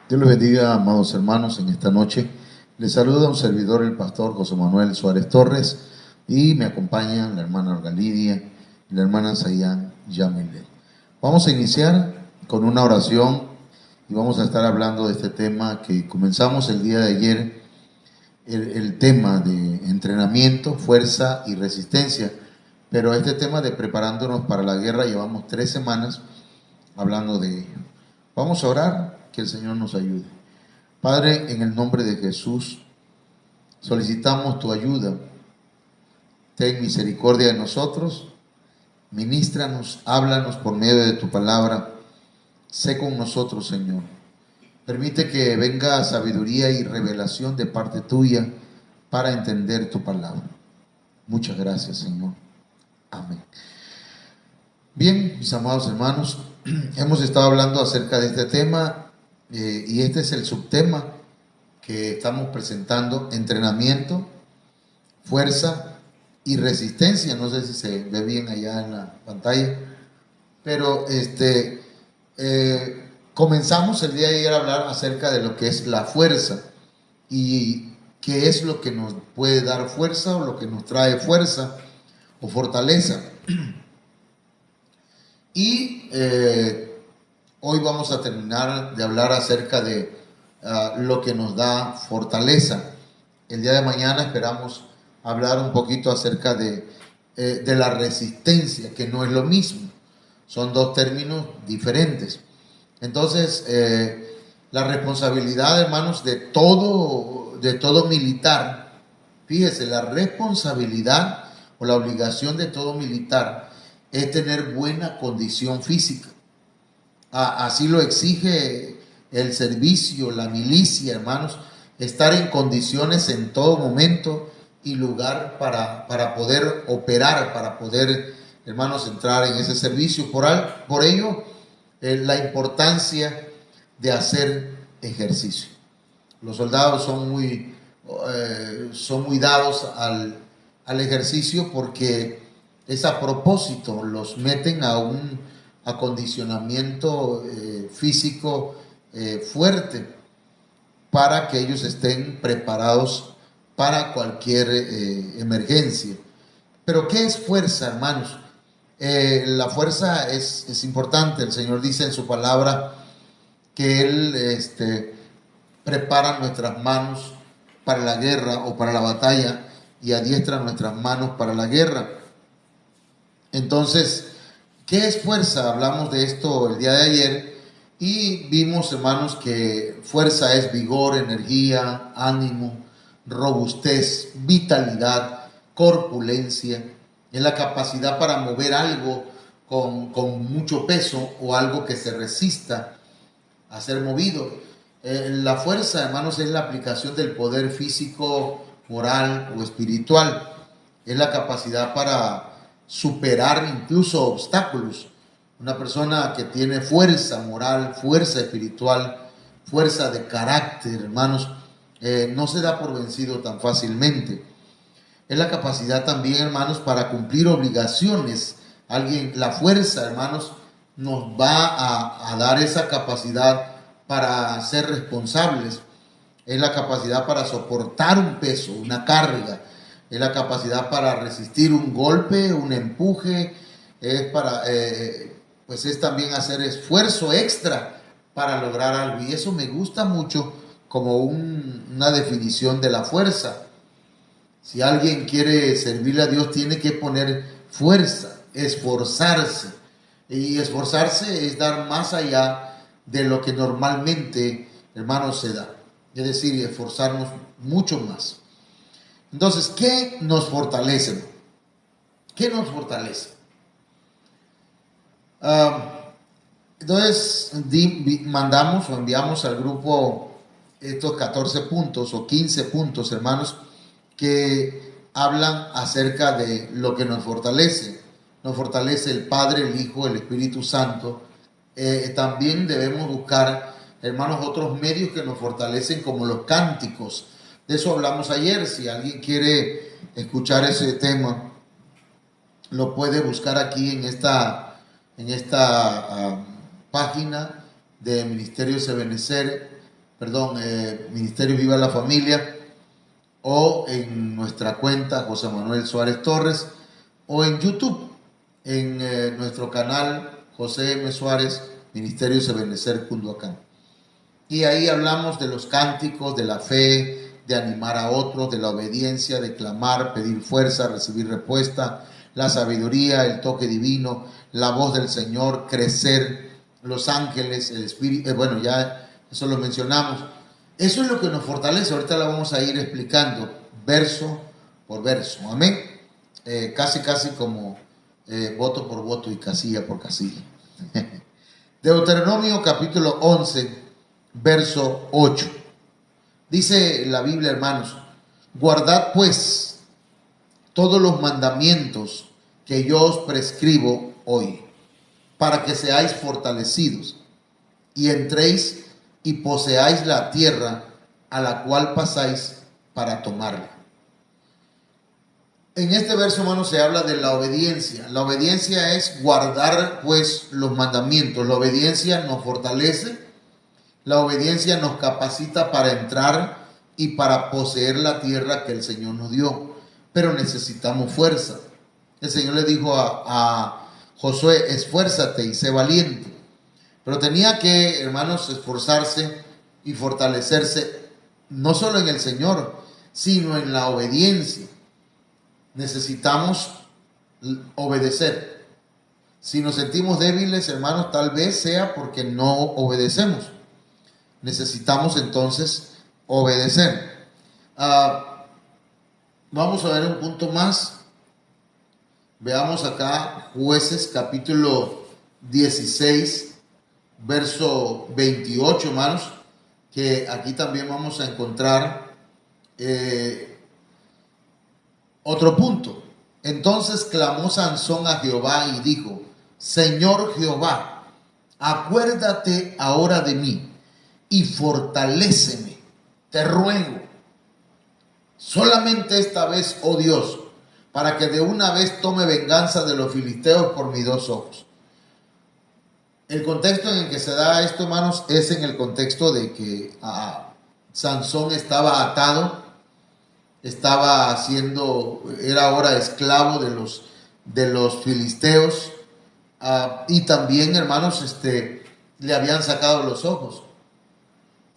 Dios les bendiga, amados hermanos, en esta noche. Les saluda un servidor, el pastor José Manuel Suárez Torres, y me acompañan la hermana Olga Lidia y la hermana Sayán Yamile. Vamos a iniciar con una oración y vamos a estar hablando de este tema que comenzamos el día de ayer, el tema de entrenamiento, fuerza y resistencia. Pero este tema de preparándonos para la guerra llevamos 3 semanas hablando de ello. Vamos a orar, que el Señor nos ayude. Padre, en el nombre de Jesús, solicitamos tu ayuda. Ten misericordia de nosotros, ministranos, háblanos por medio de tu palabra. Sé con nosotros, Señor. Permite que venga sabiduría y revelación de parte tuya para entender tu palabra. Muchas gracias, Señor. Amén. Bien, mis amados hermanos, hemos estado hablando acerca de este tema y este es el subtema que estamos presentando: entrenamiento, fuerza y resistencia. No sé si se ve bien allá en la pantalla, pero comenzamos el día de ayer a hablar acerca de lo que es la fuerza y qué es lo que nos puede dar fuerza o lo que nos trae fuerza o fortaleza. Y hoy vamos a terminar de hablar acerca de lo que nos da fortaleza. El día de mañana esperamos hablar un poquito acerca de la resistencia, que no es lo mismo. Son dos términos diferentes. Entonces, la responsabilidad, hermanos, de todo militar, fíjese, la responsabilidad o la obligación de todo militar es tener buena condición física. Así lo exige el servicio, la milicia, hermanos, estar en condiciones en todo momento y lugar para poder operar, para poder, hermanos, entrar en ese servicio. Por ello, la importancia de hacer ejercicio. Los soldados son muy dados al ejercicio porque es a propósito, los meten a un acondicionamiento físico fuerte para que ellos estén preparados para cualquier emergencia. Pero ¿qué es fuerza, hermanos? La fuerza es importante. El Señor dice en su palabra que Él prepara nuestras manos para la guerra o para la batalla y adiestra nuestras manos para la guerra. Entonces, ¿qué es fuerza? Hablamos de esto el día de ayer y vimos, hermanos, que fuerza es vigor, energía, ánimo, robustez, vitalidad, corpulencia. Es la capacidad para mover algo con mucho peso o algo que se resista a ser movido. La fuerza, hermanos, es la aplicación del poder físico, moral o espiritual. Es la capacidad para superar incluso obstáculos. Una persona que tiene fuerza moral, fuerza espiritual, fuerza de carácter, hermanos, no se da por vencido tan fácilmente. Es la capacidad también, hermanos, para cumplir obligaciones. La fuerza, hermanos, nos va a dar esa capacidad para ser responsables. Es la capacidad para soportar un peso, una carga. Es la capacidad para resistir un golpe, un empuje. Pues es también hacer esfuerzo extra para lograr algo. Y eso me gusta mucho como una definición de la fuerza. Si alguien quiere servirle a Dios, tiene que poner fuerza, esforzarse. Y esforzarse es dar más allá de lo que normalmente, hermanos, se da. Es decir, esforzarnos mucho más. Entonces, ¿qué nos fortalece? ¿Qué nos fortalece? Entonces, mandamos o enviamos al grupo estos 14 puntos o 15 puntos, hermanos, que hablan acerca de lo que nos fortalece. Nos fortalece el Padre, el Hijo, el Espíritu Santo. También debemos buscar, hermanos, otros medios que nos fortalecen, como los cánticos. De eso hablamos ayer. Si alguien quiere escuchar ese tema, lo puede buscar aquí en esta página de Ministerio Ebenecer Ministerio Viva la Familia, o en nuestra cuenta José Manuel Suárez Torres, o en YouTube, en nuestro canal José M. Suárez, Ministerio Sebenecer Cunduacán. Y ahí hablamos de los cánticos, de la fe, de animar a otros, de la obediencia, de clamar, pedir fuerza, recibir respuesta, la sabiduría, el toque divino, la voz del Señor, crecer, los ángeles, el Espíritu, ya eso lo mencionamos. Eso es lo que nos fortalece. Ahorita la vamos a ir explicando verso por verso. Amén. Casi como voto por voto y casilla por casilla. Deuteronomio capítulo 11, verso 8. Dice la Biblia, hermanos: guardad pues todos los mandamientos que yo os prescribo hoy, para que seáis fortalecidos y entréis y poseáis la tierra a la cual pasáis para tomarla. En este verso, hermanos, se habla de la obediencia. La obediencia es guardar pues los mandamientos. La obediencia nos fortalece. La obediencia nos capacita para entrar y para poseer la tierra que el Señor nos dio. Pero necesitamos fuerza. El Señor le dijo a Josué: esfuérzate y sé valiente. Pero tenía que, hermanos, esforzarse y fortalecerse no solo en el Señor, sino en la obediencia. Necesitamos obedecer. Si nos sentimos débiles, hermanos, tal vez sea porque no obedecemos. Necesitamos entonces obedecer. Vamos a ver un punto más. Veamos acá Jueces capítulo 16, verso 28, hermanos, que aquí también vamos a encontrar otro punto. Entonces clamó Sansón a Jehová y dijo: Señor Jehová, acuérdate ahora de mí y fortaléceme, te ruego, solamente esta vez, oh Dios, para que de una vez tome venganza de los filisteos por mis dos ojos. El contexto en el que se da esto, hermanos, es en el contexto de que Sansón estaba atado, era ahora esclavo de los filisteos, y también, hermanos, le habían sacado los ojos.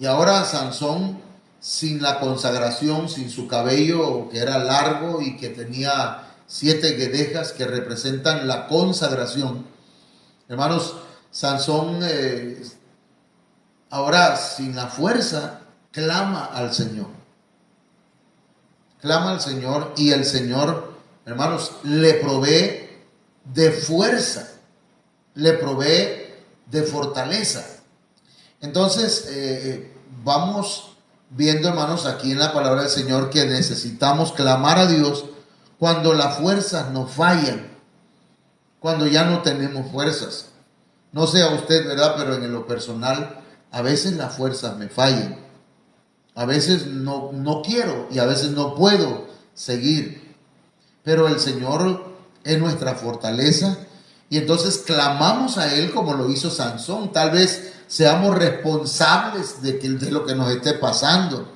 Y ahora Sansón, sin la consagración, sin su cabello que era largo y que tenía 7 guedejas que representan la consagración, hermanos, Sansón ahora sin la fuerza clama al Señor. Clama al Señor y el Señor, hermanos, le provee de fuerza, le provee de fortaleza. Entonces, vamos viendo, hermanos, aquí en la palabra del Señor que necesitamos clamar a Dios cuando las fuerzas nos fallan, cuando ya no tenemos fuerzas. No sé a usted, ¿verdad? Pero en lo personal, a veces las fuerzas me fallan. A veces no quiero y a veces no puedo seguir. Pero el Señor es nuestra fortaleza y entonces clamamos a Él como lo hizo Sansón. Tal vez seamos responsables de lo que nos esté pasando.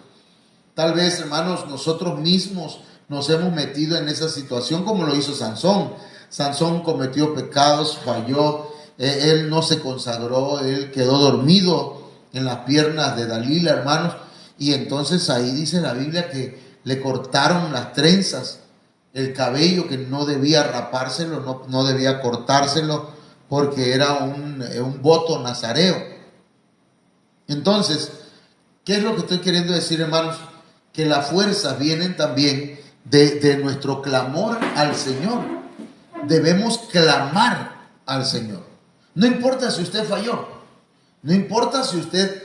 Tal vez, hermanos, nosotros mismos nos hemos metido en esa situación como lo hizo Sansón. Sansón cometió pecados, falló. Él no se consagró, él quedó dormido en las piernas de Dalila, hermanos, y entonces ahí dice la Biblia que le cortaron las trenzas, el cabello, que no debía rapárselo, no debía cortárselo, porque era un voto nazareo. Entonces, ¿qué es lo que estoy queriendo decir, hermanos? Que las fuerzas vienen también de nuestro clamor al Señor. Debemos clamar al Señor. No importa si usted falló, no importa si usted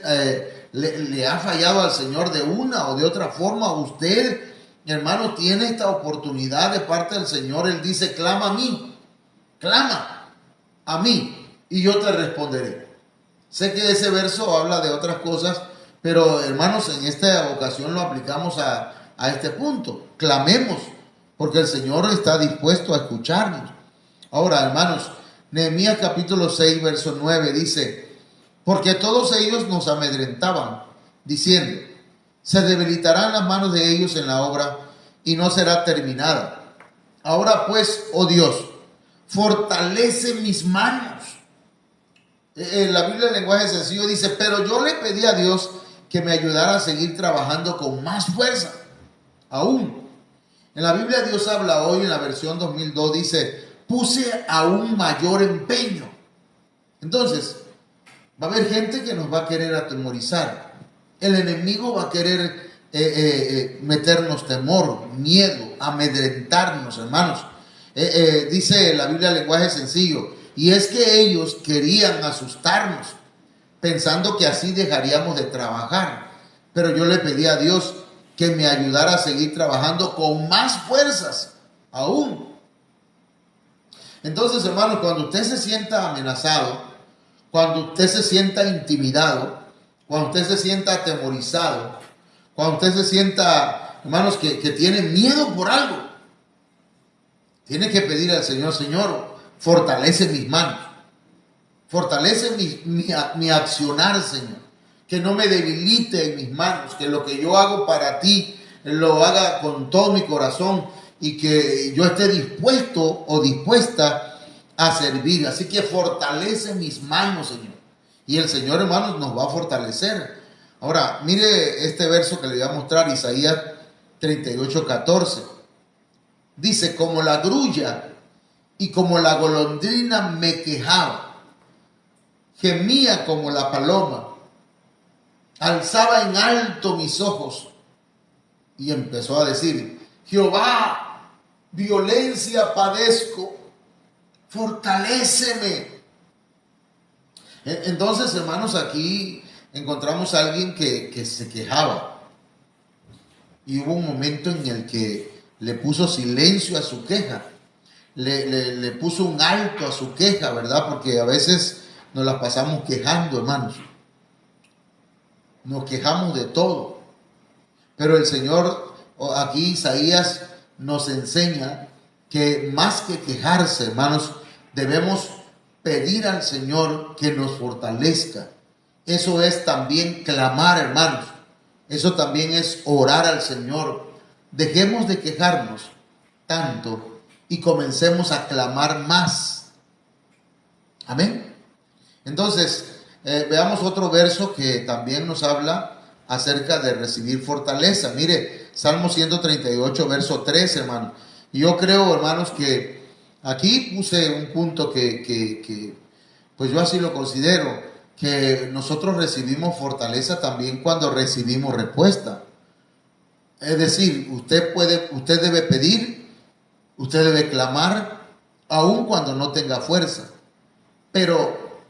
le ha fallado al Señor de una o de otra forma. Usted, hermano, tiene esta oportunidad de parte del Señor. Él dice: clama a mí, clama a mí y yo te responderé. Sé que ese verso habla de otras cosas, pero, hermanos, en esta ocasión lo aplicamos a este punto. Clamemos, porque el Señor está dispuesto a escucharnos. Ahora, hermanos, Nehemías capítulo 6, verso 9 dice: porque todos ellos nos amedrentaban, diciendo: se debilitarán las manos de ellos en la obra y no será terminada. Ahora pues, oh Dios, fortalece mis manos. La Biblia en lenguaje sencillo dice: pero yo le pedí a Dios que me ayudara a seguir trabajando con más fuerza. Aún en la Biblia Dios habla hoy en la versión 2002, dice: puse aún mayor empeño. Entonces, va a haber gente que nos va a querer atemorizar. El enemigo va a querer meternos temor, miedo, amedrentarnos, hermanos. Dice la Biblia en lenguaje sencillo: y es que ellos querían asustarnos, pensando que así dejaríamos de trabajar. Pero yo le pedí a Dios que me ayudara a seguir trabajando con más fuerzas aún. Entonces, hermanos, cuando usted se sienta amenazado, cuando usted se sienta intimidado, cuando usted se sienta atemorizado, cuando usted se sienta, hermanos, que tiene miedo por algo, tiene que pedir al Señor: Señor, fortalece mis manos, fortalece mi accionar, Señor. Que no me debilite en mis manos, que lo que yo hago para ti lo haga con todo mi corazón y que yo esté dispuesto o dispuesta a servir. Así que fortalece mis manos, Señor. Y el Señor, hermanos, nos va a fortalecer. Ahora, mire este verso que le voy a mostrar, Isaías 38:14. Dice: como la grulla y como la golondrina me quejaba, gemía como la paloma, alzaba en alto mis ojos. Y empezó a decir: Jehová, violencia padezco, fortaléceme. Entonces, hermanos, aquí encontramos a alguien que se quejaba. Y hubo un momento en el que le puso silencio a su queja. Le puso un alto a su queja, ¿verdad? Porque a veces nos la pasamos quejando, hermanos. Nos quejamos de todo. Pero el Señor, aquí Isaías nos enseña que más que quejarse, hermanos, debemos pedir al Señor que nos fortalezca. Eso es también clamar, hermanos. Eso también es orar al Señor. Dejemos de quejarnos tanto y comencemos a clamar más. Amén. Entonces, veamos otro verso que también nos habla acerca de recibir fortaleza. Mire, Salmo 138, verso 3, hermano. Y yo creo, hermanos, que aquí puse un punto que pues yo así lo considero, que nosotros recibimos fortaleza también cuando recibimos respuesta. Es decir, usted debe pedir, usted debe clamar, aun cuando no tenga fuerza. Pero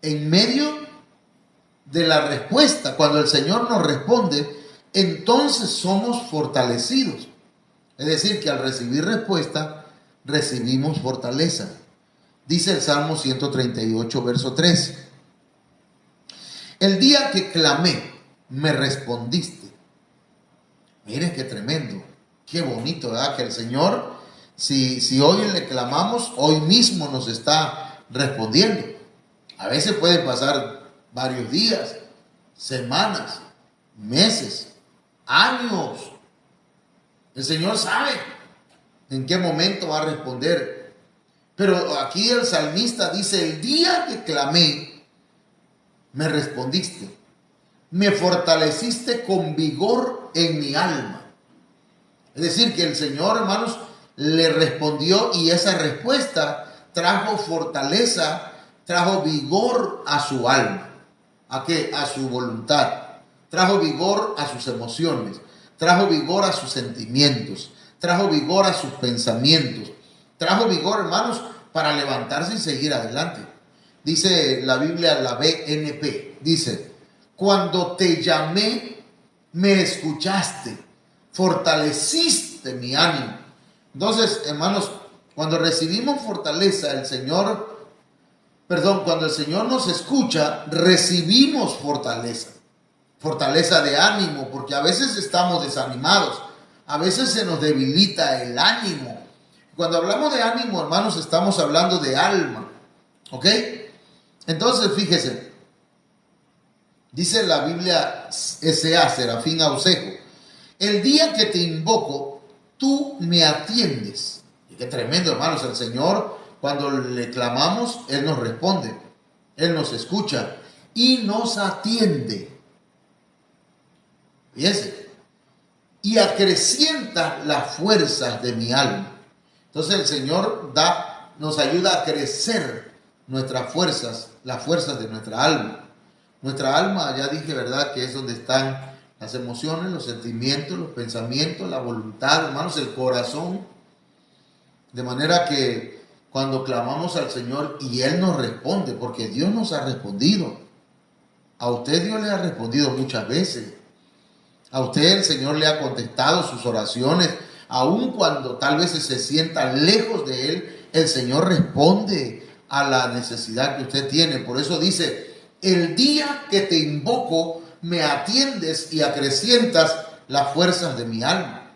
en medio de la respuesta, cuando el Señor nos responde, entonces somos fortalecidos. Es decir, que al recibir respuesta, recibimos fortaleza. Dice el Salmo 138, verso 3. El día que clamé, me respondiste. Miren qué tremendo, qué bonito, ¿verdad? Que el Señor, si hoy le clamamos, hoy mismo nos está respondiendo. A veces pueden pasar varios días, semanas, meses, años. El Señor sabe en qué momento va a responder. Pero aquí el salmista dice: el día que clamé, me respondiste. Me fortaleciste con vigor en mi alma. Es decir, que el Señor, hermanos, le respondió y esa respuesta trajo fortaleza, trajo vigor a su alma. ¿A qué? A su voluntad. Trajo vigor a sus emociones. Trajo vigor a sus sentimientos. Trajo vigor a sus pensamientos. Trajo vigor, hermanos, para levantarse y seguir adelante. Dice la Biblia, la BNP, dice: cuando te llamé, me escuchaste, fortaleciste mi ánimo. Entonces, hermanos, cuando recibimos fortaleza, cuando el Señor nos escucha, recibimos fortaleza. Fortaleza de ánimo, porque a veces estamos desanimados, a veces se nos debilita el ánimo. Cuando hablamos de ánimo, hermanos, estamos hablando de alma, ¿ok? Entonces, fíjese, Dice la Biblia S.A. Serafín Ausejo: el día que te invoco, tú me atiendes. Y qué tremendo, hermanos. El Señor, cuando le clamamos, Él nos responde, Él nos escucha y nos atiende. Fíjense, y acrecienta las fuerzas de mi alma. Entonces el Señor nos ayuda a crecer nuestras fuerzas, las fuerzas de nuestra alma. Nuestra alma, ya dije, ¿verdad?, que es donde están las emociones, los sentimientos, los pensamientos, la voluntad, hermanos, el corazón. De manera que cuando clamamos al Señor y Él nos responde, porque Dios nos ha respondido. A usted Dios le ha respondido muchas veces. A usted el Señor le ha contestado sus oraciones. Aun cuando tal vez se sienta lejos de Él, el Señor responde a la necesidad que usted tiene. Por eso dice: el día que te invoco, me atiendes y acrecientas las fuerzas de mi alma.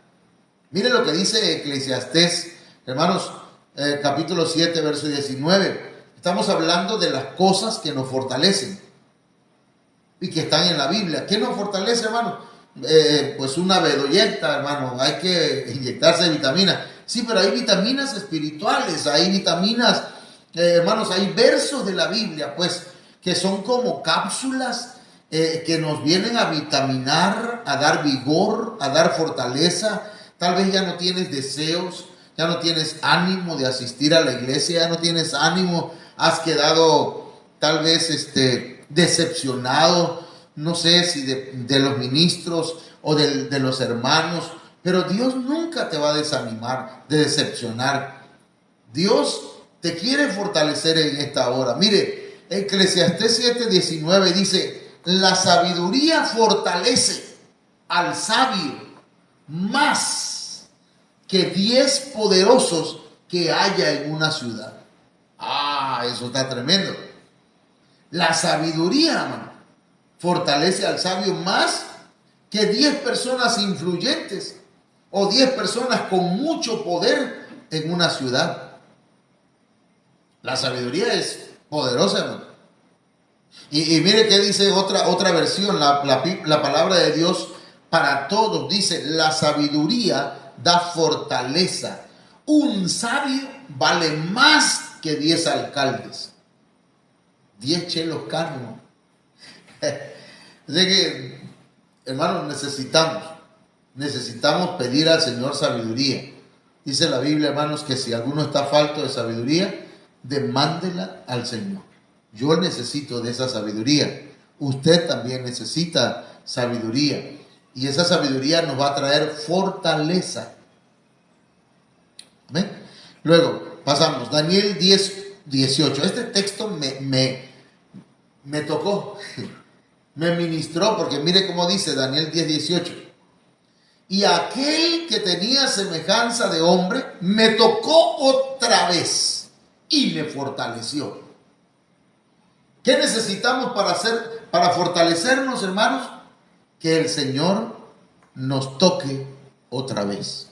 Mire lo que dice Eclesiastés, hermanos, capítulo 7, verso 19. Estamos hablando de las cosas que nos fortalecen y que están en la Biblia. ¿Qué nos fortalece, hermano? Pues una bedoyecta, hermano. Hay que inyectarse vitaminas. Sí, pero hay vitaminas espirituales, hay vitaminas, hermanos, hay versos de la Biblia, pues, que son como cápsulas que nos vienen a vitaminar, a dar vigor, a dar fortaleza. Tal vez ya no tienes deseos, ya no tienes ánimo de asistir a la iglesia, ya no tienes ánimo, has quedado tal vez decepcionado, no sé si de los ministros o de los hermanos, pero Dios nunca te va a desanimar, de decepcionar. Dios te quiere fortalecer en esta hora. Mire, Eclesiastés 7:19 dice: la sabiduría fortalece al sabio más que 10 poderosos que haya en una ciudad. Eso está tremendo. La sabiduría, hermano, fortalece al sabio más que 10 personas influyentes o 10 personas con mucho poder en una ciudad. La sabiduría es poderosa, hermano. Y mire que dice otra versión, la palabra de Dios para todos. Dice: la sabiduría da fortaleza. Un sabio vale más que 10 alcaldes. 10 chelos caros. Así que, hermanos, necesitamos pedir al Señor sabiduría. Dice la Biblia, hermanos, que si alguno está falto de sabiduría, demándela al Señor. Yo necesito de esa sabiduría. Usted también necesita sabiduría. Y esa sabiduría nos va a traer fortaleza. ¿Ven? Luego, pasamos. Daniel 10:18. Este texto me tocó. Me ministró, porque mire cómo dice Daniel 10:18. Y aquel que tenía semejanza de hombre me tocó otra vez y me fortaleció. ¿Qué necesitamos para fortalecernos, hermanos? Que el Señor nos toque otra vez.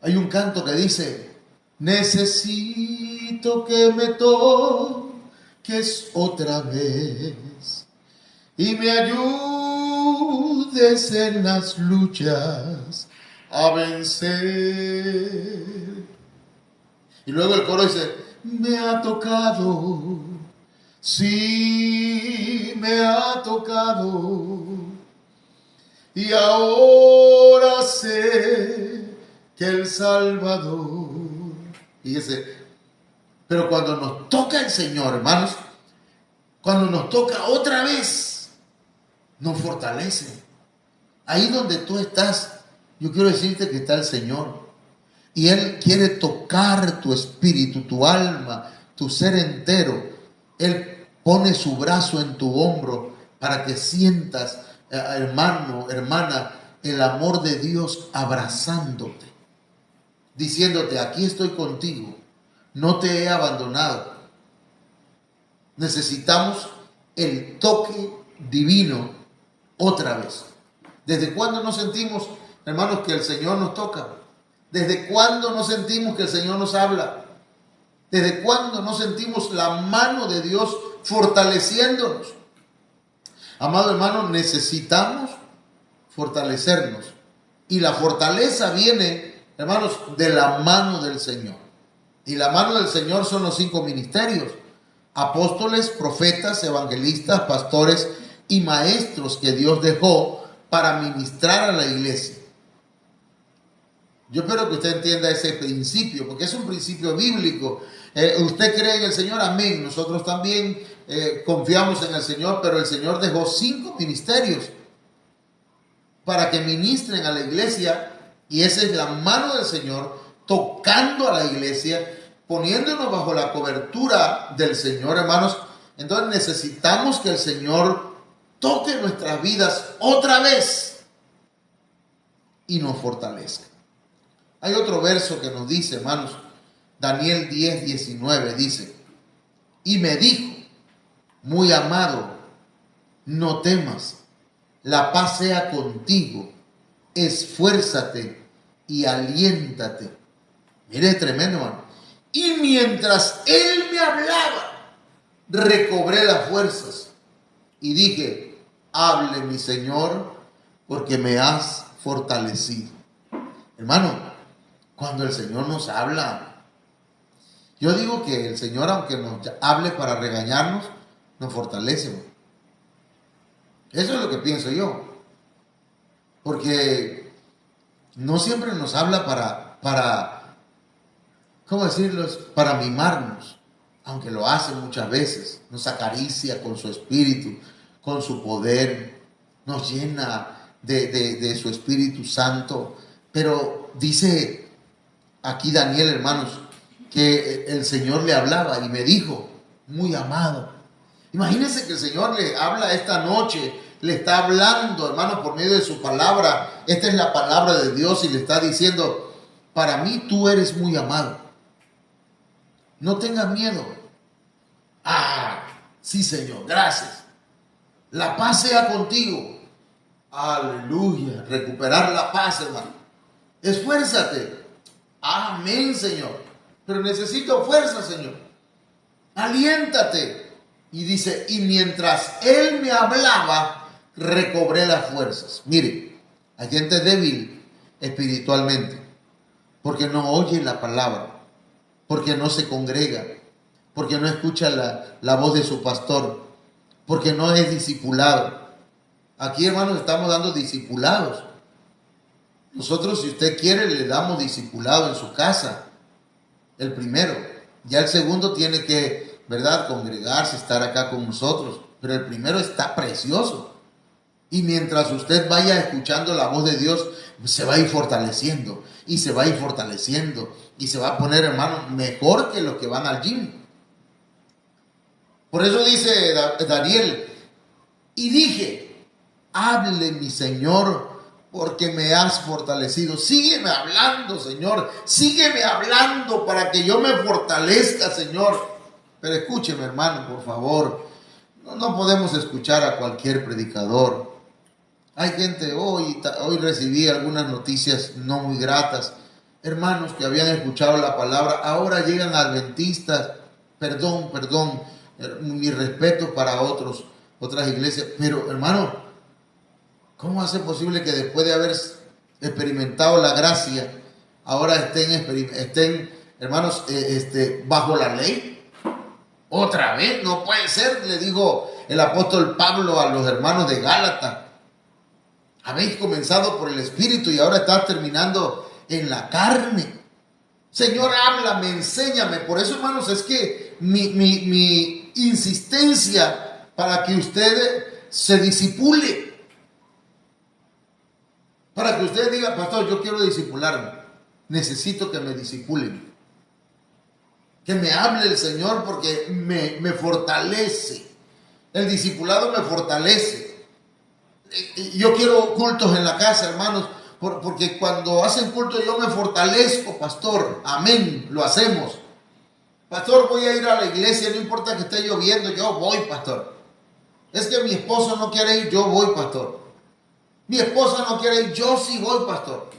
Hay un canto que dice: necesito que me toques otra vez y me ayudes en las luchas a vencer. Y luego el coro dice: me ha tocado, sí, me ha tocado, y ahora sé que el Salvador. Fíjese, pero cuando nos toca el Señor, hermanos, cuando nos toca otra vez, nos fortalece. Ahí donde tú estás, yo quiero decirte que está el Señor. Y Él quiere tocar tu espíritu, tu alma, tu ser entero. Él pone su brazo en tu hombro para que sientas, hermano, hermana, el amor de Dios abrazándote, diciéndote: aquí estoy contigo, no te he abandonado. Necesitamos el toque divino otra vez. ¿Desde cuándo no sentimos, hermanos, que el Señor nos toca? ¿Desde cuándo no sentimos que el Señor nos habla? ¿Desde cuándo no sentimos la mano de Dios fortaleciéndonos. Amado hermano, necesitamos fortalecernos. Y la fortaleza viene, hermanos, de la mano del Señor. Y la mano del Señor son los 5 ministerios: apóstoles, profetas, evangelistas, pastores y maestros que Dios dejó para ministrar a la iglesia. Yo espero que usted entienda ese principio, porque es un principio bíblico. Usted cree en el Señor, amén. Nosotros también confiamos en el Señor, pero el Señor dejó 5 ministerios para que ministren a la iglesia, y esa es la mano del Señor tocando a la iglesia, poniéndonos bajo la cobertura del Señor, hermanos. Entonces necesitamos que el Señor toque nuestras vidas otra vez y nos fortalezca. Hay otro verso que nos dice, hermanos, Daniel 10:19 dice: y me dijo, muy amado, no temas, la paz sea contigo, esfuérzate y aliéntate. Mire, tremendo, hermano. Y mientras él me hablaba, recobré las fuerzas y dije: hable mi Señor, porque me has fortalecido. Hermano, cuando el Señor nos habla, yo digo que el Señor, aunque nos hable para regañarnos, nos fortalece. Eso es lo que pienso yo. Porque no siempre nos habla para ¿cómo decirlo? Para mimarnos, aunque lo hace muchas veces. Nos acaricia con su espíritu, con su poder, nos llena de su Espíritu Santo. Pero dice aquí Daniel, hermanos, que el Señor le hablaba y me dijo: muy amado. Imagínense que el Señor le habla esta noche, le está hablando, hermano, por medio de su palabra. Esta es la palabra de Dios y le está diciendo: para mí tú eres muy amado. No tengas miedo. Ah, sí, Señor, gracias. La paz sea contigo. Aleluya. Recuperar la paz, hermano. Esfuérzate. Amén, Señor. Pero necesito fuerza, Señor. Aliéntate. Y dice: y mientras él me hablaba, recobré las fuerzas. Mire, hay gente débil espiritualmente porque no oye la palabra, porque no se congrega, porque no escucha la voz de su pastor, porque no es discipulado. Aquí, hermanos, estamos dando discipulados. Nosotros, si usted quiere, le damos discipulado en su casa. El primero. Ya el segundo tiene que, ¿verdad?, congregarse, estar acá con nosotros. Pero el primero está precioso. Y mientras usted vaya escuchando la voz de Dios, se va a ir fortaleciendo. Y se va a ir fortaleciendo. Y se va a poner, hermano, mejor que los que van al gym. Por eso dice Daniel: y dije: hable mi Señor, porque me has fortalecido. Sígueme hablando, Señor. Sígueme hablando para que yo me fortalezca, Señor. Pero escúcheme, hermano, por favor. No podemos escuchar a cualquier predicador. Hay gente, hoy recibí algunas noticias no muy gratas. Hermanos que habían escuchado la palabra, ahora llegan adventistas. Perdón, mi respeto para otras iglesias. Pero, hermano, ¿cómo hace posible que después de haber experimentado la gracia, ahora estén hermanos, bajo la ley? Otra vez, no puede ser, le dijo el apóstol Pablo a los hermanos de Gálatas: habéis comenzado por el Espíritu y ahora estás terminando en la carne. Señor, háblame, enséñame. Por eso, hermanos, es que mi insistencia para que usted se disipule. Para que usted diga: pastor, yo quiero disipularme. Necesito que me disipulen. Que me hable el Señor, porque me fortalece. El discipulado me fortalece. Yo quiero cultos en la casa, hermanos, porque cuando hacen culto yo me fortalezco, pastor. Amén, lo hacemos. Pastor, voy a ir a la iglesia, no importa que esté lloviendo, yo voy, pastor. Es que mi esposo no quiere ir, yo voy, pastor. Mi esposa no quiere ir, yo sí voy, pastor.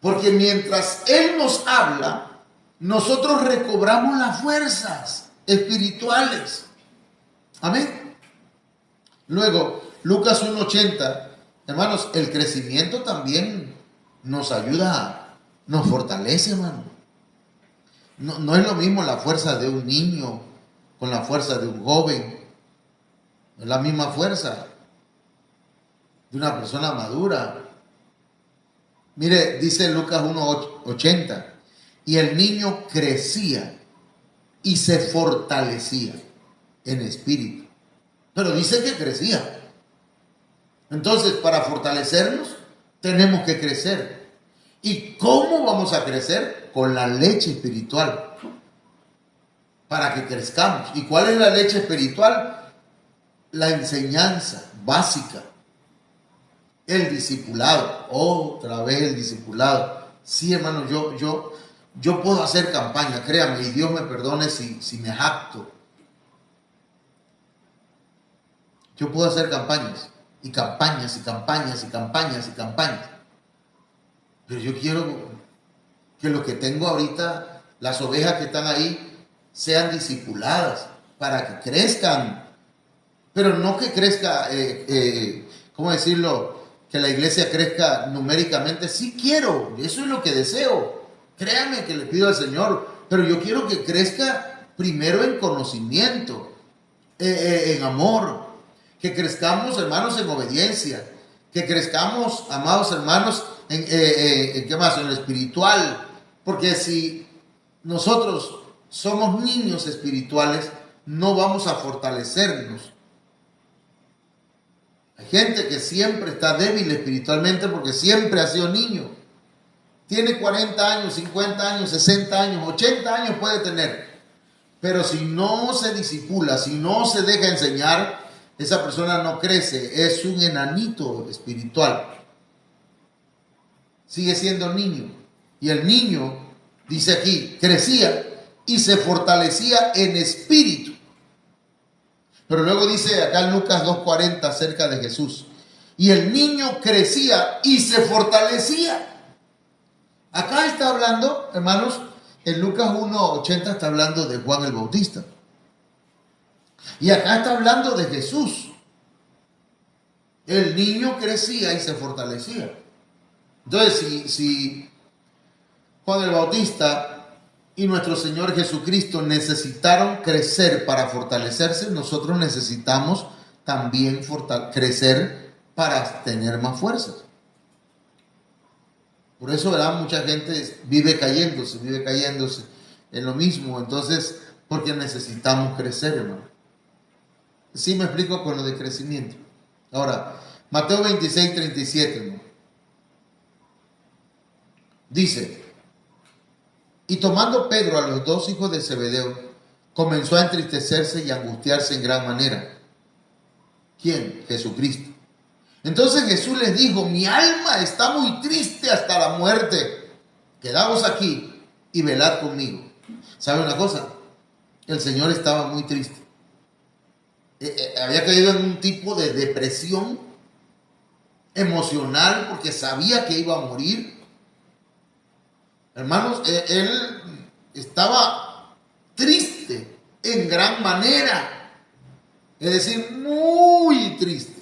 Porque mientras Él nos habla, nosotros recobramos las fuerzas. espirituales. Amén. Luego, Lucas 1:80, hermanos, el crecimiento también nos ayuda, nos fortalece, hermano. No es lo mismo la fuerza de un niño con la fuerza de un joven. No es la misma fuerza de una persona madura. Mire, dice Lucas 1:80, y el niño crecía y se fortalecía en espíritu. Pero dice que crecía. Entonces, para fortalecernos, tenemos que crecer. ¿Y cómo vamos a crecer? Con la leche espiritual. Para que crezcamos. ¿Y cuál es la leche espiritual? La enseñanza básica. El discipulado. Otra vez el discipulado. Sí, hermano, yo puedo hacer campaña, créame, y Dios me perdone si me jacto. Yo puedo hacer campañas, y campañas, y campañas, y campañas, y campañas. Pero yo quiero que lo que tengo ahorita, las ovejas que están ahí, sean discipuladas para que crezcan. Pero no que crezca, ¿cómo decirlo? Que la iglesia crezca numéricamente. Sí quiero, eso es lo que deseo. Créanme que le pido al Señor, pero yo quiero que crezca primero en conocimiento, en amor, que crezcamos, hermanos, en obediencia, que crezcamos, amados hermanos, en ¿qué más? En lo espiritual, porque si nosotros somos niños espirituales, no vamos a fortalecernos. Hay gente que siempre está débil espiritualmente porque siempre ha sido niño. Tiene 40 años, 50 años, 60 años, 80 años puede tener. Pero si no se disipula, si no se deja enseñar, esa persona no crece. Es un enanito espiritual. Sigue siendo niño. Y el niño, dice aquí, crecía y se fortalecía en espíritu. Pero luego dice acá en Lucas 2:40 acerca de Jesús. Y el niño crecía y se fortalecía. Acá está hablando, hermanos, en Lucas 1:80 está hablando de Juan el Bautista. Y acá está hablando de Jesús. El niño crecía y se fortalecía. Entonces, si Juan el Bautista y nuestro Señor Jesucristo necesitaron crecer para fortalecerse, nosotros necesitamos también crecer para tener más fuerzas. Por eso, ¿verdad? Mucha gente vive cayéndose en lo mismo. Entonces, porque necesitamos crecer, hermano. Sí me explico con lo de crecimiento. Ahora, Mateo 26:37, hermano. Dice, y tomando Pedro a los dos hijos de Zebedeo, comenzó a entristecerse y a angustiarse en gran manera. ¿Quién? Jesucristo. Entonces Jesús les dijo, mi alma está muy triste hasta la muerte. Quedaos aquí y velad conmigo. ¿Sabe una cosa? El Señor estaba muy triste. Había caído en un tipo de depresión emocional porque sabía que iba a morir. Hermanos, él estaba triste en gran manera. Es decir, muy triste.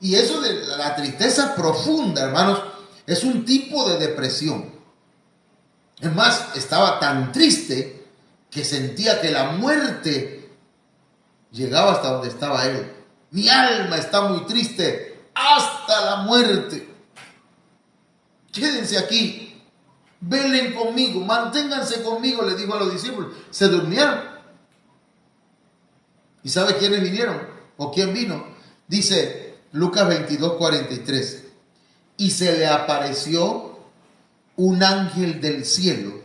Y eso de la tristeza profunda, hermanos, es un tipo de depresión. Es más, estaba tan triste que sentía que la muerte llegaba hasta donde estaba él. Mi alma está muy triste hasta la muerte. Quédense aquí, velen conmigo, manténganse conmigo, le dijo a los discípulos. Se durmieron. ¿Y sabe quiénes vinieron? ¿O quién vino? Dice Lucas 22:43. Y se le apareció un ángel del cielo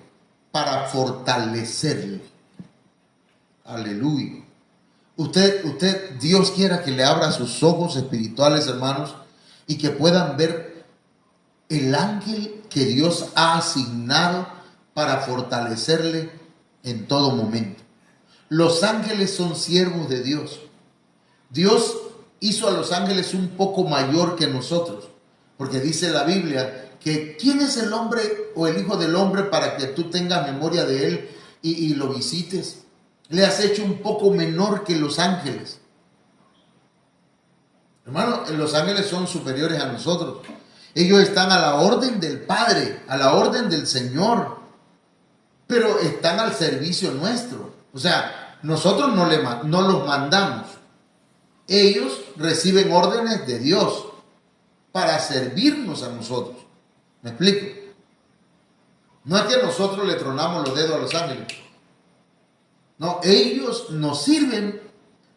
para fortalecerle. Aleluya. Dios quiera que le abra sus ojos espirituales, hermanos, y que puedan ver el ángel que Dios ha asignado para fortalecerle en todo momento. Los ángeles son siervos de Dios. Dios hizo a los ángeles un poco mayor que nosotros, porque dice la Biblia que ¿quién es el hombre o el hijo del hombre para que tú tengas memoria de él y lo visites? le has hecho un poco menor que los ángeles. Hermano, los ángeles son superiores a nosotros. Ellos están a la orden del Padre, a la orden del Señor, pero están al servicio nuestro. O sea, nosotros no los mandamos. Ellos reciben órdenes de Dios para servirnos a nosotros. ¿Me explico? No es que nosotros le tronamos los dedos a los ángeles. No, ellos nos sirven,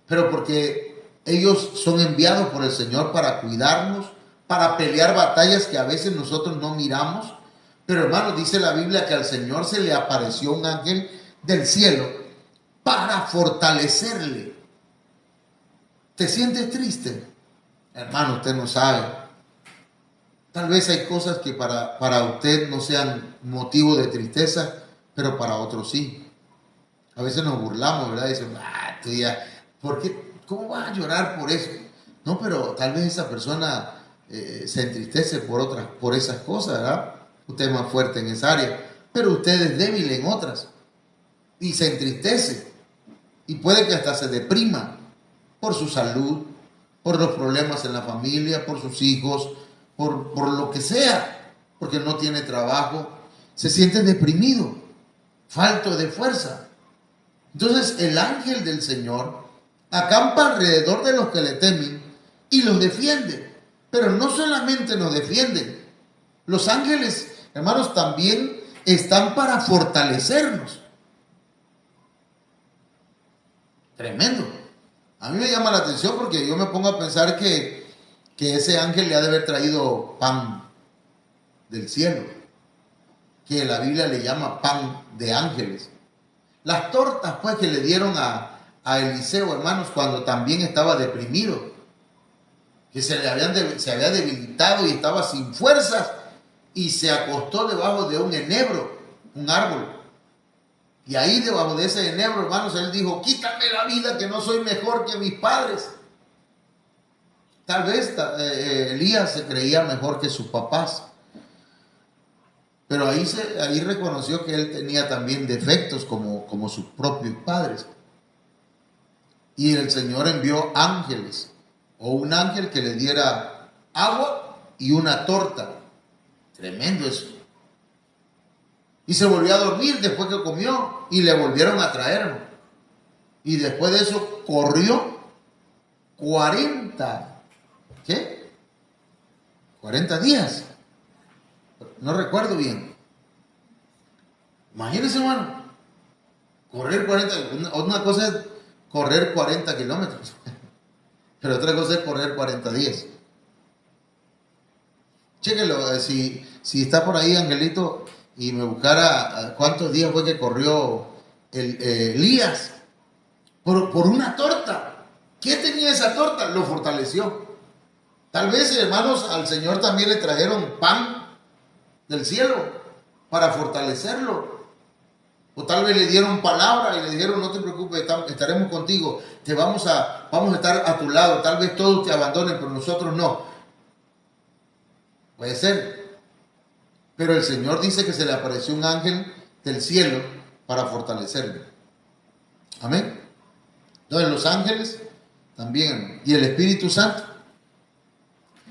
pero porque ellos son enviados por el Señor para cuidarnos, para pelear batallas que a veces nosotros no miramos. Pero hermano, dice la Biblia que al Señor se le apareció un ángel del cielo para fortalecerle. ¿Te sientes triste? Hermano, usted no sabe. Tal vez hay cosas que para usted no sean motivo de tristeza, pero para otros sí. A veces nos burlamos, ¿verdad? Dicen, tú ya, ¿por qué? ¿Cómo vas a llorar por eso? No, pero tal vez esa persona se entristece por esas cosas, ¿verdad? Usted es más fuerte en esa área, pero usted es débil en otras y se entristece y puede que hasta se deprima por su salud, por los problemas en la familia, por sus hijos, por lo que sea, porque no tiene trabajo, se siente deprimido, falto de fuerza. Entonces el ángel del Señor acampa alrededor de los que le temen y los defiende. Pero no solamente nos defienden. Los ángeles, hermanos, también están para fortalecernos. Tremendo. A mí me llama la atención porque yo me pongo a pensar que ese ángel le ha de haber traído pan del cielo, que la Biblia le llama pan de ángeles. Las tortas pues que le dieron a Eliseo, hermanos, cuando también estaba deprimido, que se había debilitado y estaba sin fuerzas y se acostó debajo de un enebro, un árbol. Y ahí debajo de ese enebro, hermanos, él dijo, quítame la vida, que no soy mejor que mis padres. Tal vez Elías se creía mejor que sus papás. Pero ahí reconoció que él tenía también defectos como sus propios padres. Y el Señor envió ángeles, o un ángel que le diera agua y una torta. Tremendo eso. Y se volvió a dormir después que comió y le volvieron a traer. Y después de eso corrió 40, ¿qué? 40 días. No recuerdo bien. Imagínense, hermano, correr 40, una cosa es correr 40 kilómetros, pero otra cosa es correr 40 días. Chéquelo, si está por ahí, Angelito, y me buscara cuántos días fue que corrió Elías por una torta. ¿Qué tenía esa torta? Lo fortaleció. Tal vez, hermanos, al Señor también le trajeron pan del cielo para fortalecerlo. O tal vez le dieron palabra y le dijeron, no te preocupes, estaremos contigo, vamos a estar a tu lado. Tal vez todos te abandonen, pero nosotros no. Puede ser. Pero el Señor dice que se le apareció un ángel del cielo para fortalecerlo. Amén. Entonces los ángeles también, y el Espíritu Santo.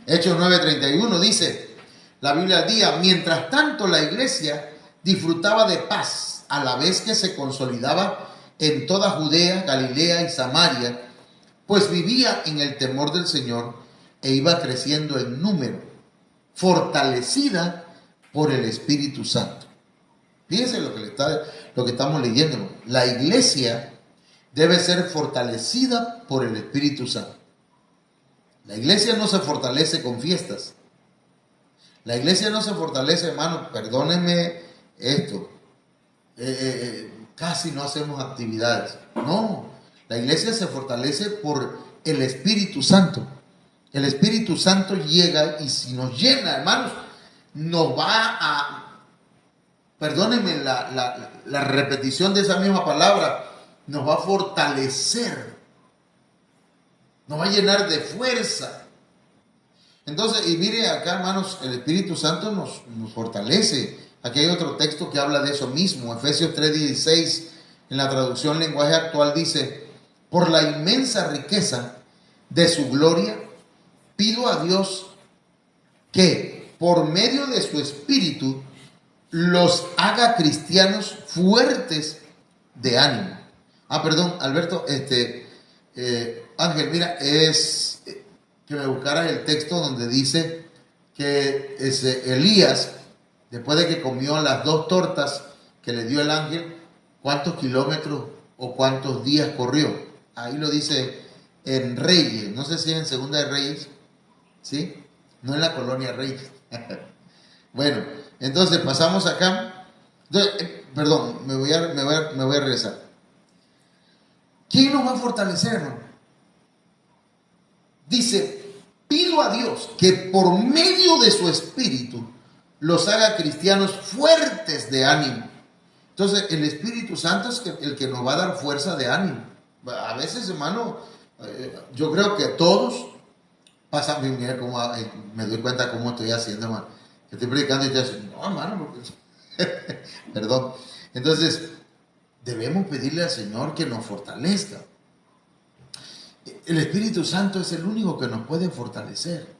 Hechos 9:31 dice la Biblia al día, mientras tanto la iglesia disfrutaba de paz a la vez que se consolidaba en toda Judea, Galilea y Samaria, pues vivía en el temor del Señor e iba creciendo en número, fortalecida por el Espíritu Santo. Fíjense lo que estamos leyendo. La iglesia debe ser fortalecida por el Espíritu Santo. La iglesia no se fortalece con fiestas. La iglesia no se fortalece, hermano, perdónenme esto, casi no hacemos actividades. No, la iglesia se fortalece por el Espíritu Santo. El Espíritu Santo llega y si nos llena, hermanos, nos va a, perdónenme la repetición de esa misma palabra, nos va a fortalecer, nos va a llenar de fuerza. Entonces, y mire acá, hermanos, el Espíritu Santo nos fortalece. Aquí hay otro texto que habla de eso mismo, Efesios 3:16 En la traducción lenguaje actual dice, por la inmensa riqueza de su gloria, pido a Dios que por medio de su espíritu los haga cristianos fuertes de ánimo. Perdón, Alberto, Ángel, mira, es que me buscaras el texto donde dice que Elías, después de que comió las 2 tortas que le dio el ángel, ¿cuántos kilómetros o cuántos días corrió? Ahí lo dice en Reyes, no sé si es en Segunda de Reyes, ¿sí? No en la colonia Reyes. Bueno, entonces pasamos acá. Entonces, perdón, me voy a regresar. ¿Quién nos va a fortalecer, hermano? Dice, pido a Dios que por medio de su espíritu los haga cristianos fuertes de ánimo. Entonces, el Espíritu Santo es el que nos va a dar fuerza de ánimo. A veces, hermano, yo creo que todos pasan, mira cómo me doy cuenta cómo estoy haciendo, hermano. Que estoy predicando y te dicen, no, hermano, porque... perdón. Entonces, debemos pedirle al Señor que nos fortalezca. El Espíritu Santo es el único que nos puede fortalecer.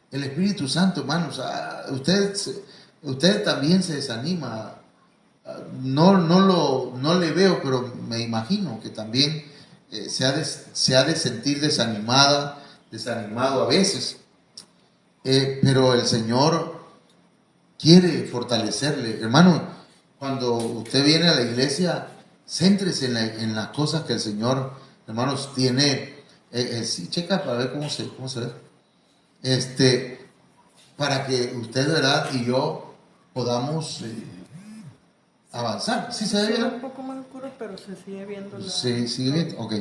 El Espíritu Santo, hermanos, usted también se desanima. No le veo, pero me imagino que también se ha de sentir desanimado a veces. Pero el Señor quiere fortalecerle. Hermano, cuando usted viene a la iglesia, céntrese en las cosas que el Señor, hermanos, tiene. Sí, checa para ver cómo se ve. Para que usted, ¿verdad? Y yo podamos avanzar. ¿Sí se ve bien? Un poco más oscuro, pero se sigue viendo. Sí, sigue bien. Ok.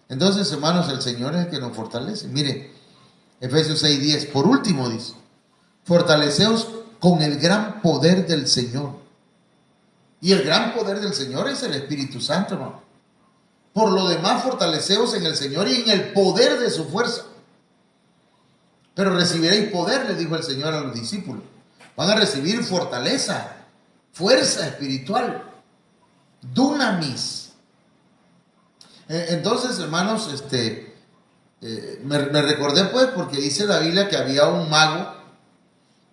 Entonces, hermanos, el Señor es el que nos fortalece. Mire, Efesios 6:10. Por último, dice, fortaleceos con el gran poder del Señor. Y el gran poder del Señor es el Espíritu Santo, hermano. Por lo demás, fortaleceos en el Señor y en el poder de su fuerza. Pero recibiréis poder, le dijo el Señor a los discípulos. Van a recibir fortaleza, fuerza espiritual, dunamis. Entonces, hermanos, me recordé pues porque dice la Biblia que había un mago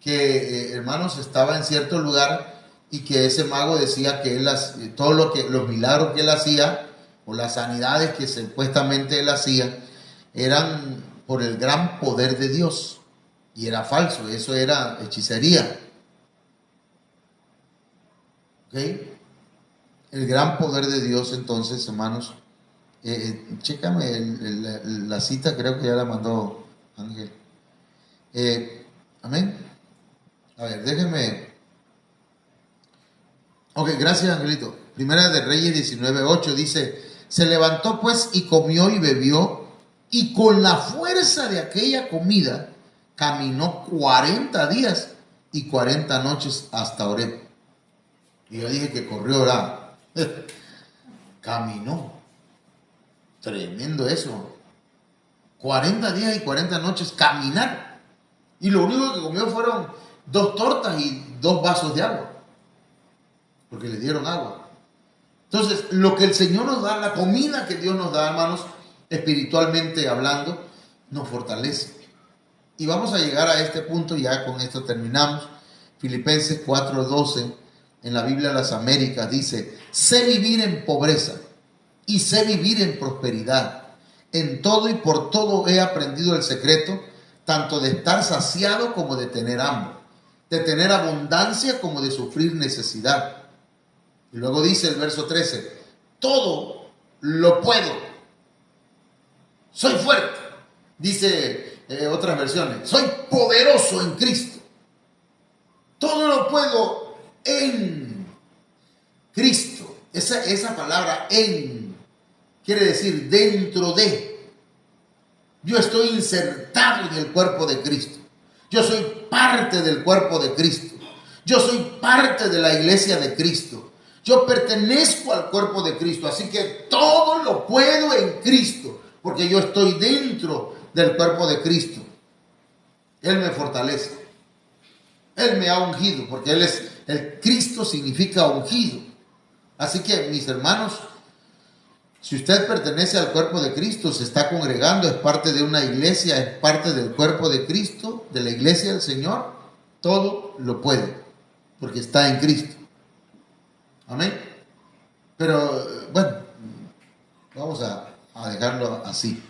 que, hermanos, estaba en cierto lugar y que ese mago decía que él los milagros que él hacía o las sanidades que supuestamente él hacía eran por el gran poder de Dios, y era falso, eso era hechicería. ¿Ok? El gran poder de Dios, entonces, hermanos, chécame la cita, creo que ya la mandó Ángel. Amén. A ver, déjenme. Ok, gracias, Angelito. Primera de Reyes 19:8 dice, se levantó pues y comió y bebió, y con la fuerza de aquella comida caminó 40 días y 40 noches hasta Horeb. Y yo dije que corrió, ¿verdad? Caminó. Tremendo eso. 40 días y 40 noches caminar. Y lo único que comió fueron 2 tortas y 2 vasos de agua. Porque le dieron agua. Entonces, lo que el Señor nos da, la comida que Dios nos da, hermanos, espiritualmente hablando, nos fortalece. Y vamos a llegar a este punto, ya con esto terminamos. Filipenses 4:12, en la Biblia de las Américas, dice, sé vivir en pobreza y sé vivir en prosperidad. En todo y por todo he aprendido el secreto, tanto de estar saciado como de tener hambre, de tener abundancia como de sufrir necesidad. Y luego dice el verso 13, todo lo puedo, soy fuerte. Dice otras versiones, soy poderoso en Cristo. Todo lo puedo en Cristo. Esa palabra en quiere decir dentro de. Yo estoy insertado en el cuerpo de Cristo. Yo soy parte del cuerpo de Cristo. Yo soy parte de la iglesia de Cristo. Yo pertenezco al cuerpo de Cristo. Así que todo lo puedo en Cristo, porque yo estoy dentro del cuerpo de Cristo. Él me fortalece. Él me ha ungido, porque el Cristo significa ungido. Así que, mis hermanos, si usted pertenece al cuerpo de Cristo, se está congregando, es parte de una iglesia, es parte del cuerpo de Cristo, de la iglesia del Señor, todo lo puede, porque está en Cristo. Amén. Pero, bueno, vamos a dejarlo así.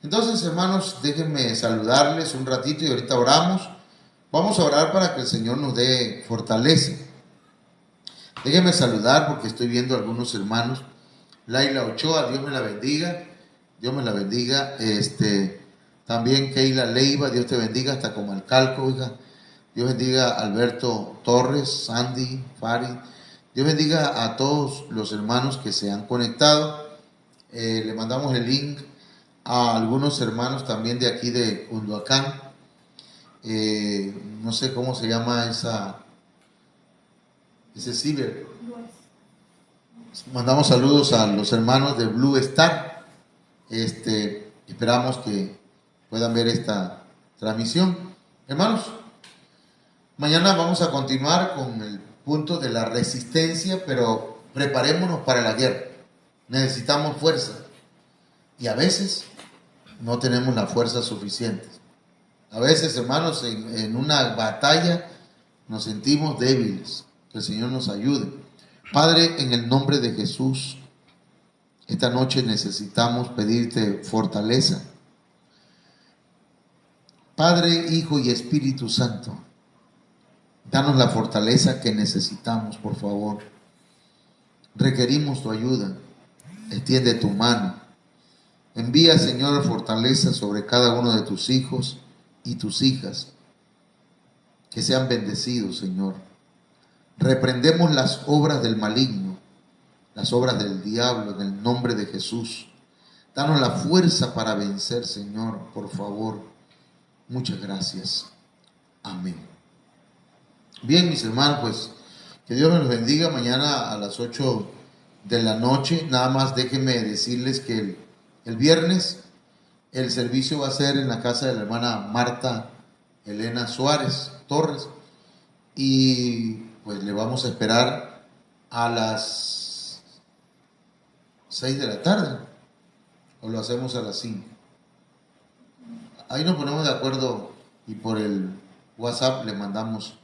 Entonces, hermanos, déjenme saludarles un ratito y ahorita oramos. Vamos a orar para que el Señor nos dé fortaleza. Déjenme saludar porque estoy viendo a algunos hermanos. Laila Ochoa, Dios me la bendiga. Dios me la bendiga. También Keila Leiva, Dios te bendiga, hasta Comalcalco, hija. Dios bendiga a Alberto Torres, Sandy, Fari. Dios bendiga a todos los hermanos que se han conectado. Le mandamos el link a algunos hermanos también de aquí de Unduacán. No sé cómo se llama ese ciber. Mandamos saludos a los hermanos de Blue Star. Esperamos que puedan ver esta transmisión. Hermanos, mañana vamos a continuar con el punto de la resistencia, pero preparémonos para la guerra. Necesitamos fuerza y a veces no tenemos la fuerza suficiente. A veces, hermanos, en una batalla nos sentimos débiles. Que el Señor nos ayude. Padre, en el nombre de Jesús, esta noche necesitamos pedirte fortaleza. Padre, Hijo y Espíritu Santo, danos la fortaleza que necesitamos, por favor. Requerimos tu ayuda. Extiende tu mano. Envía, Señor, fortaleza sobre cada uno de tus hijos y tus hijas. Que sean bendecidos, Señor. Reprendemos las obras del maligno, las obras del diablo, en el nombre de Jesús. Danos la fuerza para vencer, Señor, por favor. Muchas gracias. Amén. Bien, mis hermanos, pues que Dios nos bendiga. Mañana a las 8 de la noche. Nada más déjenme decirles que el viernes el servicio va a ser en la casa de la hermana Marta Elena Suárez Torres. Y pues le vamos a esperar a las 6 de la tarde, o lo hacemos a las 5. Ahí nos ponemos de acuerdo y por el WhatsApp le mandamos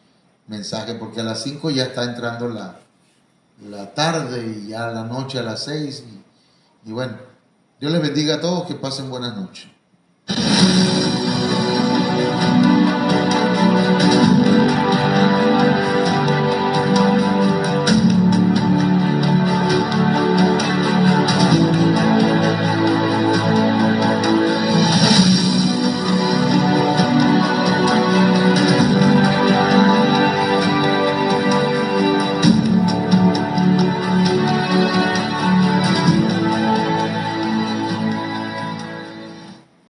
mensaje, porque a las 5 ya está entrando la tarde y ya la noche a las 6. Y bueno, Dios les bendiga a todos, que pasen buenas noches.